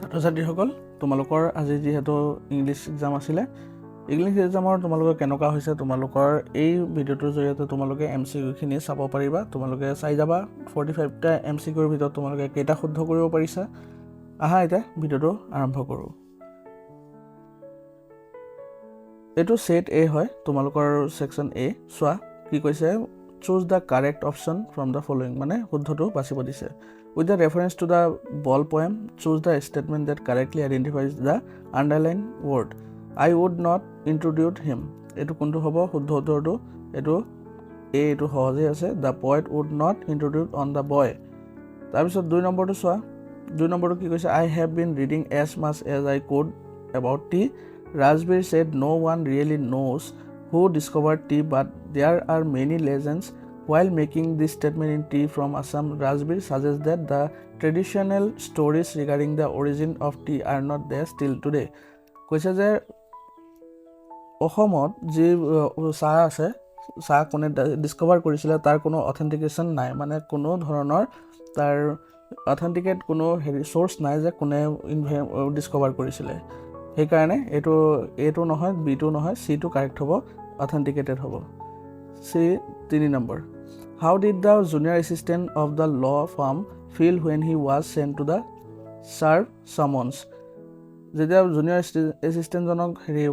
ছাত্ৰ-ছাত্ৰীসকল তোমালোকৰ আজি যেহেতু ইংলিছ এক্সাম আছিলে ইংলিছ এক্সামৰ তোমালোকৰ কেনেকুৱা হৈছে তোমালোকৰ এই ভিডিঅ'টোৰ জৰিয়তে তোমালোকে MCQ খিনি চাব পাৰিবা তোমালোকে চাই যাবা 45 টা MCQ ৰ ভিতৰত তোমালোকে কেইটা শুদ্ধ কৰিব পাৰিছা আহা এতিয়া ভিডিঅ'টো আৰম্ভ কৰো এটো সেট A হয় তোমালোকৰ সেকশন A সোৱা কি কৈছে choose the correct option from the following মানে শুদ্ধটো বাছিব দিছে with the reference to the ball poem choose the statement that correctly identifies the underlined word I would not introduce him এটো কোনটো হ'ব শুদ্ধ উত্তৰটো এটো A এটো সহজে আছে the poet would not introduce on the boy তাৰ পিছত দুই নম্বৰটো সোৱা দুই নম্বৰটো কি কৈছে I have been reading as much as I could about tea Raspberry said no one really knows who discovered tea but there are many legends while making this statement in tea from Assam Raspberry suggests that the traditional stories regarding the origin of tea are not there still today কৈছে যে অসমত যে চাহ আছে চাহ কোনে ডিসকভাৰ কৰিছিল তাৰ কোনো অথেন্টিকেশন নাই মানে কোনো ধৰণৰ তাৰ অথেন্টিকেট কোনো সোৰ্স নাই যে কোনে ডিসকভাৰ কৰিছিল সেই কাৰণে এটো নহয় বিটো নহয় সি টো কাৰেক্ট হ'ব অথেন্টিকেটেড হ'ব সি 3 number How did the junior assistant of the law firm feel when he was sent to the serve summons যেতিয়া জুনিয়ৰ এসিস্ট্যান্ট জনক হেৰি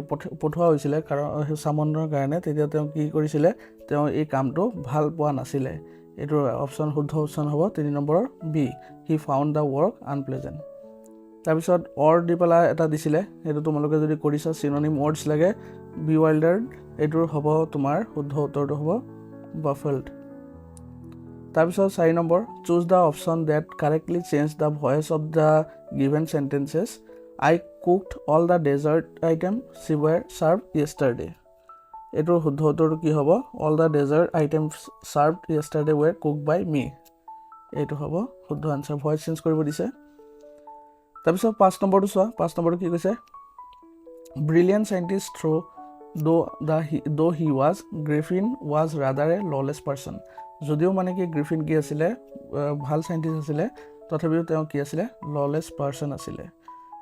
পঠোৱা হৈছিল কাৰণ সামনৰ কাৰণে তেতিয়া তেওঁ কি কৰিছিল তেওঁ এই কামটো ভাল পোৱা নাছিল এটো অপচন শুদ্ধ অপচন হ'ব 3 নম্বৰৰ B he found the work unpleasant তাৰপিছত অৰ দি পেলা এটা দিছিল এটো তোমালোকে যদি কৰিছা সিনোনিম ওয়াৰ্ডস লাগে bewildered এটোৰ হ'ব তোমাৰ শুদ্ধ উত্তৰটো হ'ব baffled তাৰপিছত 4 number choose the option that correctly change the voice of the given sentences I cooked all the dessert items were served yesterday এটোৰ শুদ্ধ উত্তৰটো কি হ'ব all the dessert items served yesterday were cooked by me এটো হ'ব শুদ্ধ answer voice change কৰিব দিছে তাৰপিছত 5 নম্বৰটো চোৱা 5 নম্বৰটো কি কৈছে brilliant scientist though he was Griffin was rather a lawless person যদিও মানে কি গ্রিফিন কি আছিল ভাল সাইন্টিস্ট আছিল তথাপিও তেওঁ কি আছিল ললেস পারসন আছিল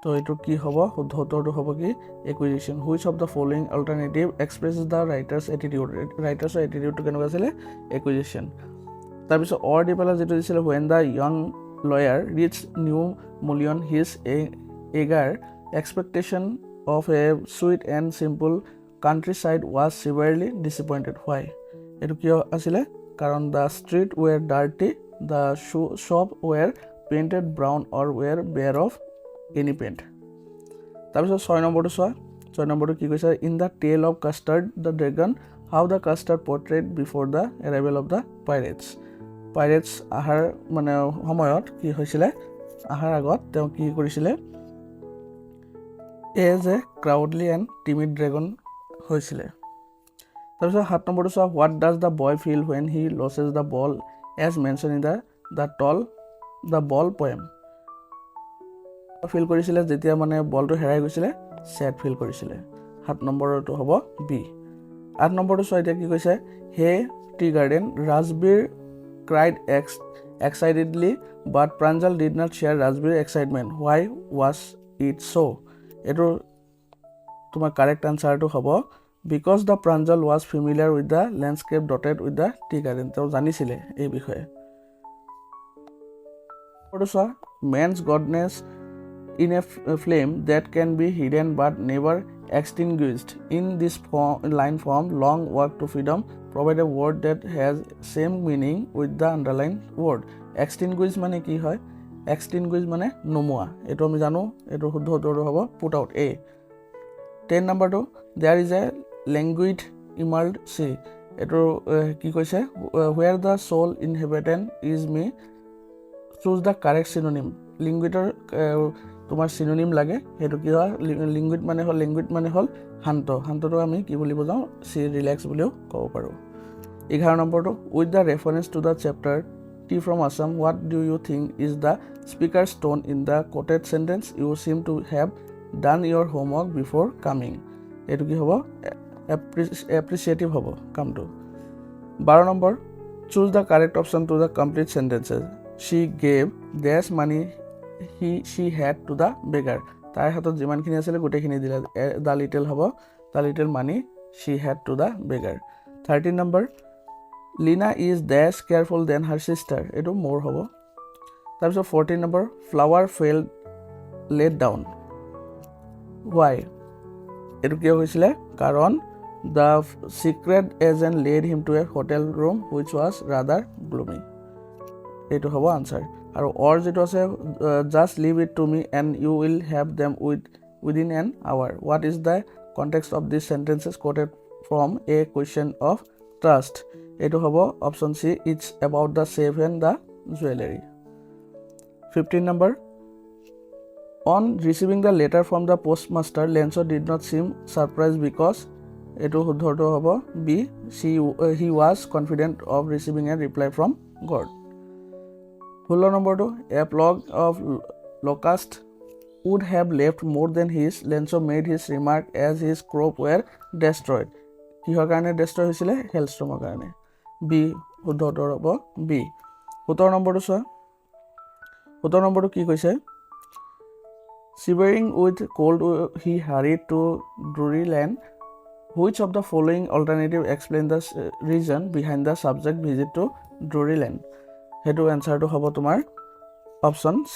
তো এটো কি হ'ব শুদ্ধ উত্তৰটো হ'ব কি acquisition which of the following alternative expresses the writer's attitude to কেনেকুৱা আছিল একুইজিশন তাৰ পিছত অৰ দি পেলা যেটো দিছিল when the young lawyer reached New Mullion his eager expectation of a sweet and simple countryside was severely disappointed why এটো কি আছিল কারণ the street were dirty the shop were painted brown or were bare of any paint তাৰপিছত 6 নম্বৰটো চোৱা 6 নম্বৰটো কি কৈছে in the tale of Custard the dragon how the Custard portrayed before the arrival of the pirates আহাৰ মানে সময়ত কি হৈছিল আহাৰ আগত তেওঁ কি কৰিছিল as a cowardly and timid dragon হৈছিল তাৰপিছত 7 নম্বৰটো চোৱা what does the boy feel when he loses the ball as mentioned in the ball poem feel কৰিছিল যেতিয়া মানে বলটো হেৰাই গৈছিল স্যাড ফিল কৰিছিল 7 নম্বৰটো হ'ব বি 8 নম্বৰটো চোৱা এতিয়া কি কৈছে হে tea garden Raspberry cried excitedly but Pranjal did not share Raspberry excitement why was it so এটো তোমাৰ কাৰেক্ট আনসাৰটো হ'ব because the Pranjal was familiar with the landscape dotted with the tea garden তেওঁ জানিছিল এই বিষয়ে পৰসা man's godness in a flame that can be hidden but never extinguished in this line form long walk to freedom provide a word that has same meaning with the underlined word extinguish মানে কি হয় extinguish মানে নোমোৱা এটো আমি জানো এটো শুদ্ধ উত্তৰটো হ'ব put out a 10 নম্বৰটো there is a languid emerald sea এটো কি কৈছে where the soul inhabitant is me choose the correct synonym languidৰ তোমাৰ synonym লাগে হেতু কি হয় languid মানে হল শান্তটো আমি কি বুলি বুজাও সি ৰিল্যাক্স বুলিও ক'ব পাৰো 11 নম্বৰটো with the reference to the chapter Tea from Assam what do you think is the speaker's tone in the quoted sentence you seem to have done your homework before coming এটো কি হ'ব appreciative হ'ব কামটো 12 number choose the correct option to the complete sentences she gave dash money she had to the beggar. তাইৰ হাতত যিমানখিনি আছিলে গোটেইখিনি দিলে the little হ'ব the little money she had to the beggar. 13 number Lina is dash careful than her sister. এইটো more হ'ব. তাৰপিছত 14 number flower fell laid down. Why? এইটো কিয় হৈছিলে কাৰণ the secret agent led him to a hotel room which was rather gloomy. এইটো হ'ব answer. আৰু or যেটো আছে just leave it to me and you will have them within an hour. What is the context of these sentences quoted from a question of trust? এইটো হ'ব option C. It's about the safe and the jewelry. 15 number on receiving the letter from the postmaster, Lenzo did not seem surprised because এইটো শুদ্ধটো হ'ব B. He was confident of receiving a reply from God. 16 number 2 a flock of locusts would have left more than his. Lenzo made his remark as his crop were destroyed. কিহৰ কাৰণে destroy হৈছিলে হেলষ্ট্ৰমৰ কাৰণে B. শুদ্ধটো হ'ব B. 17 নম্বৰটো চোৱা 17 নম্বৰটো কি কৈছে shivering with cold he hurried to Drury Lane. Which of the following alternative explain the reason behind the subject visit to Drury Lane? হেতু answerটো হ'ব তোমাৰ option C.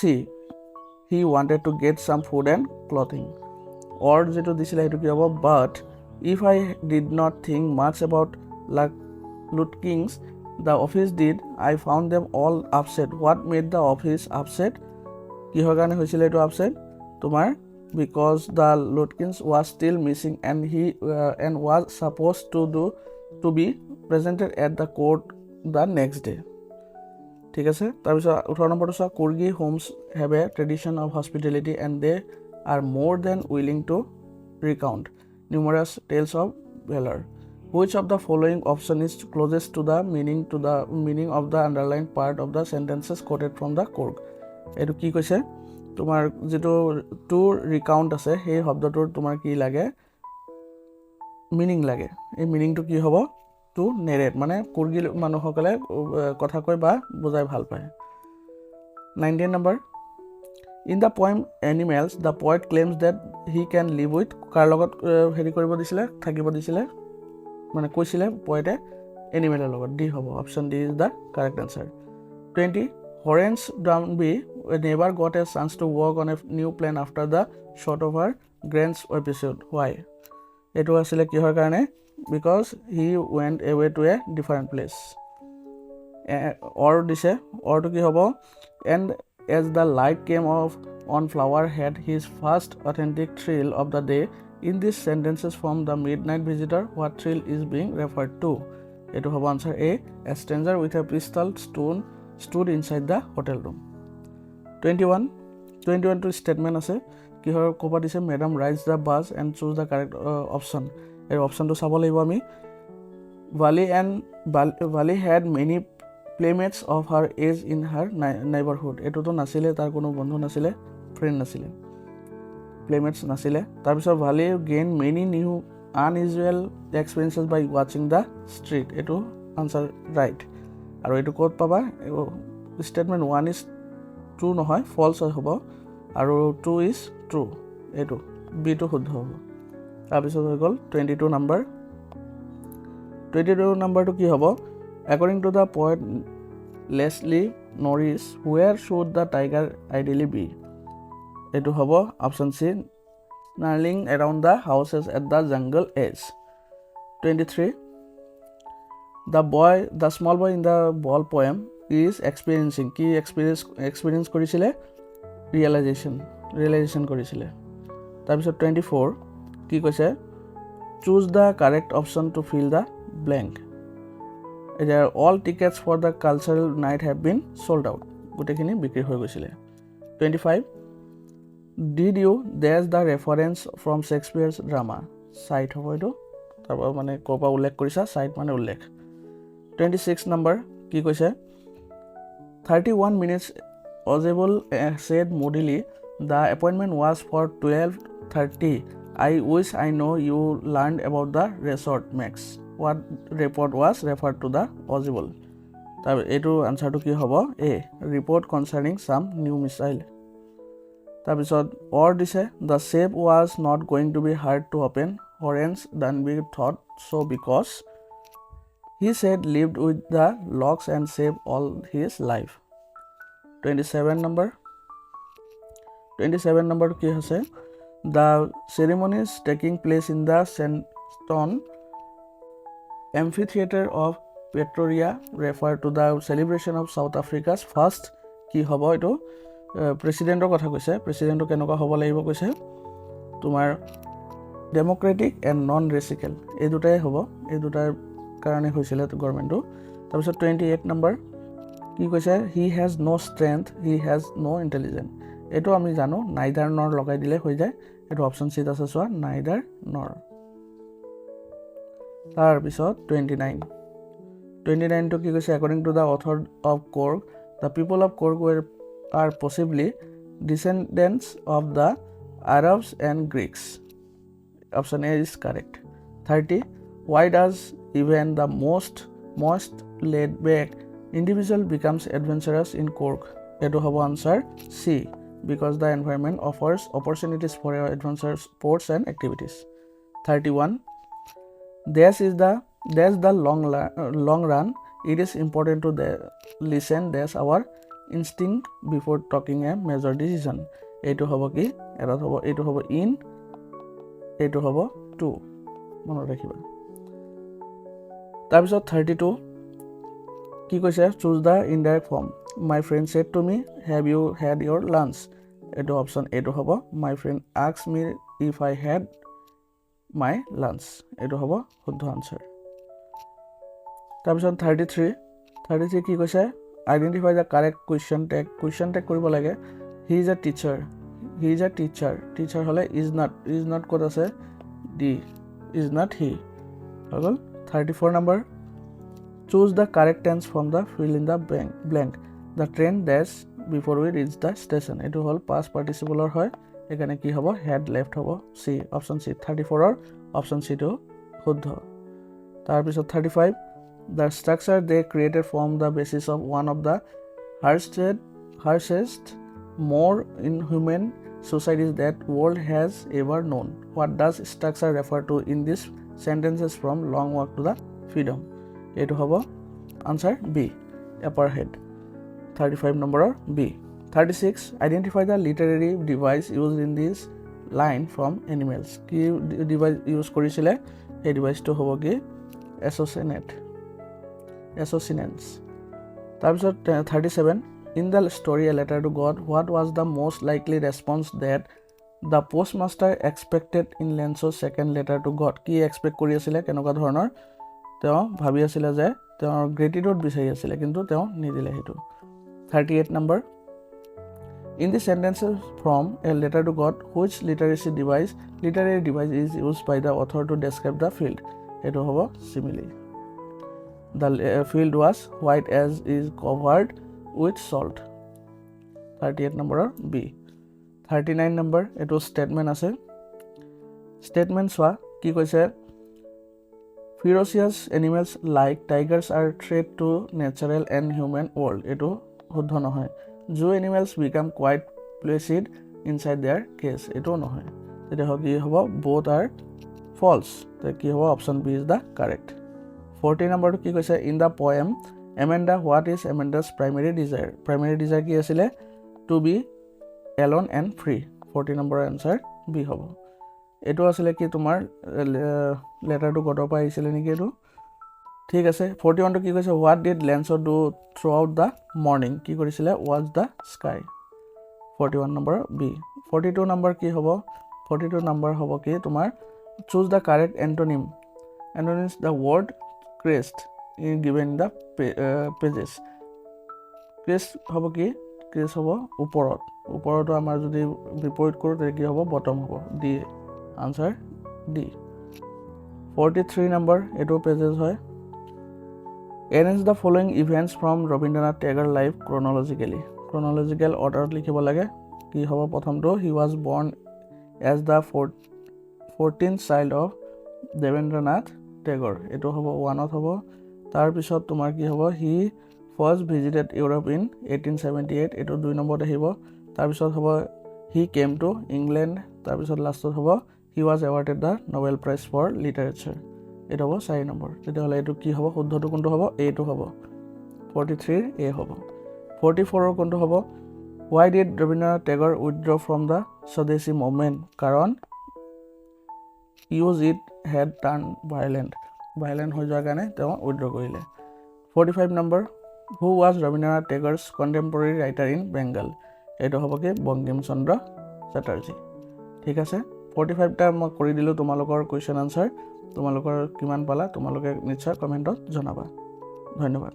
He wanted to get some food and clothing. Or যেটো দিছিলে হেতু কি হ'ব but if I did not think much about Lutkins, the office did. I found them all upset. What made the office upset? কিহৰ কাৰণে হৈছিলে এইটো upset তোমাৰ because the Lutkins was still missing and was supposed to be presented at the court the next day. ঠিক আছে তাৰপিছত 18 নম্বৰটো চোৱা Kurgi homes have a tradition of hospitality and they are more than willing to recount numerous tales of valor. Which of the following option is closest to the meaning of the underlined part of the sentences quoted from the Kurg? এইটো কি কৈছে তোমাৰ যেটো to recount আছে সেই শব্দটোৰ তোমাৰ কি লাগে মিনিং লাগে এই মিনিংটো কি হ'ব to narrate মানে কুৰ্গী মানুহসকলে কথা কৈ বা বুজাই ভাল পায় 19 number in the poem Animals the poet claims that he can live with কাৰ লগত হেৰি কৰিব দিছিলে থাকিব দিছিলে মানে কৈছিলে পোয়েটে এনিমেলৰ লগত ডি হ'ব option D is the correct answer 20 Horace Downby never got a chance to work on a new plan after the shot of her Grant's episode. Why? Etu asile kihor karone because he went away to a different place. Or dise or to ki hobo and as the light came off on Flower had his first authentic thrill of the day. In these sentences from the Midnight Visitor, what thrill is being referred to? Etu hobo answer A. A stranger with a pistol stood inside the hotel room. 21 to statement আছে কিহৰ কোপা দিছে madam rise the bus and choose the correct option. এই অপশনটো চাব লাগিব আমি Valley had many playmates of her age in her neighborhood. এটোতো নাছিলে তাৰ কোনো বন্ধু নাছিলে ফ্ৰেন্ড নাছিলে playmates নাছিলে তাৰপিছত Valley gained many new unusual experiences by watching the street. এটো answer right আৰু এটো ক'ত পাবা statement 1 is true নহয় false হ'ব আৰু 2 is true এটো b টো শুদ্ধ হ'ব তাৰপিছত হৈ গ'ল 22 number টো কি হ'ব according to the poet Leslie Norris where should the tiger ideally be এটো হ'ব option C snarling around the houses at the jungle edge 23 the small boy in the ball poem is experiencing কি experience কৰিছিলে realization কৰিছিলে তাৰপিছত 24 কি কৈছে choose the correct option to fill the blank all tickets for the cultural night have been sold out গোটেইখিনি বিক্ৰী হৈ গৈছিলে 25 did you there's the reference from Shakespeare's drama cite হ'ব এটো তাৰপৰা মানে কোপা উল্লেখ কৰিছা cite মানে উল্লেখ 26 number কি কৈছে 31 minutes Ozable said moodily the appointment was for 12:30 I wish I know you learned about the resort Max what report was referred to the Ozable তাৰ এটো আনসাৰটো কি হ'ব A report concerning some new missile তাৰপিছত or দিছে the shape was not going to be hard to open or else than we thought so because he said lived with the locks and shape all his life. 27 number কি হৈছে the ceremonies taking place in the sandstone amphitheater of Pretoria refer to the celebration of South Africa's first কি হ'ব এইটো প্ৰেসিডেন্টৰ কথা কৈছে প্ৰেসিডেন্টটো কেনেকুৱা হ'ব লাগিব কৈছে তোমাৰ ডেমোক্ৰেটিক এণ্ড নন ৰেচিকেল এই দুটাই হ'ব এই দুটাৰ কাৰণে হৈছিল গভৰ্ণমেণ্টটো তাৰপিছত 28 নম্বৰ কি কৈছে he has no strength he has no intelligence এইটো আমি জানো নাইদাৰ নৰ লগাই দিলে হৈ যায় এইটো অপশ্যন চিত আছে চোৱা নাইদাৰ নৰ তাৰপিছত 29 টো কি কৈছে according to the author of Cork the people of Cork are possibly descendants of the Arabs and Greeks. Option A is correct. 30 why does even the most laid back individual becomes adventurous in Cork? Eto hobo answer C because the environment offers opportunities for adventure sports and activities. 31 that's the long run it is important to listen that's our instinct before taking a major decision. Eto hobo ki eto hobo in eto hobo to মনত ৰাখিবা তাৰপিছত 32 কি কৈছে choose the indirect form my friend said to me have you had your lunch এটো option এটো হ'ব my friend asked me if I had my lunch এটো হ'ব শুদ্ধ আনসাৰ তাৰপিছত 33 কি কৈছে identify the correct question tag কৰিব লাগে he is a teacher হলে is not ক'ত আছে d is not he hall 34 number choose the correct tense from the fill in the blank the train dash before we reach the station এটো হল past participle হয় এখানে কি হ'ব had left হ'ব c option c 34 or option c to শুদ্ধ তাৰ পিছত 35 the structure they created form the basis of one of the harshest more inhuman societies that world has ever known. What does structure refer to in these sentences from long walk to the freedom? Eto hobo answer B apartheid 35 number B 36 identify the literary device used in this line from animals ki device use korisile ei device to hobo ki associations তাৰপিছত 37 in the story a letter to God what was the most likely response that the postmaster expected in Lenso's second letter to God কি expect কৰি আছিল কেনেকুৱা ধৰণৰ তেওঁ ভাবি আছিল যে তেওঁ gratitude বিচাৰি আছিল কিন্তু তেওঁ নিদিলে হেতু 38 number in the sentences from a letter to God which literary device is used by the author to describe the field এটো হ'ব simile the field was white as is covered with salt 38 number B 39 number eto statement আছে statement soa ki koise ferocious animals like tigers are threat to natural and human world eto শুদ্ধ নহয় zoo animals become quite placid inside their cage eto নহয় এটা কি হ'ব both are false তে কি হ'ব option B is the correct 40 number কি কৈছে in the poem Amanda what is Amanda's primary desire কি আছিল to be alone and free 40 number answer B হ'ব এটো আছিল কি তোমাৰ লেটাৰ টু গডৰ পৰা আহিছিল নেকি এটো ঠিক আছে 41 টো কি কৈছে what did Lancer do throughout the morning কি কৰিছিল watch the sky 41 number B 42 number কি হ'ব 42 number হ'ব কি তোমাৰ choose the correct antonyms the word crest given in the pages crest হ'ব কি crest হ'ব ওপৰত আমাৰ যদি বিপৰীত কৰো তে কি হ'ব bottom হ'ব D answer D 43 number এটো pages হয় arrange the following events from Rabindranath Tagore life chronological order লিখিব লাগে কি হ'ব প্ৰথমটো he was born as the 14th child of Rabindranath Tagore এটো হ'ব 1ত হ'ব তাৰ পিছত তোমাৰ কি হ'ব he first visited Europe in 1878 এটো 2 নম্বৰত আহিব তাৰ পিছত হ'ব হি কেম টু ইংলেণ্ড, তাৰপিছত লাষ্টত হ'ব he was awarded the Nobel prize for literature. এইটো হ'ব 4 নম্বৰ। তেতিয়াহ'লে এইটো কি হ'ব? শুদ্ধটো কোনটো হ'ব? এইটো হ'ব। 43 এ হ'ব। 44 কোনটো হ'ব? Why did Rabindranath Tagore withdraw from the Swadeshi movement? কাৰণ it had turned violent হৈ যোৱাৰ কাৰণে তেওঁ withdraw কৰিলে। 45 number, who was Rabindranath Tagore's contemporary writer in Bengal? এইটো হ'ব কি? বংকিম চন্দ্ৰ চেটাৰ্জী। ঠিক আছে, 45টা মই কৰি দিলোঁ তোমালোকৰ কুৱেশ্যন আনচাৰ। তোমালোকৰ কিমান পালা তোমালোকে নিশ্চয় কমেণ্টত জনাবা। ধন্যবাদ।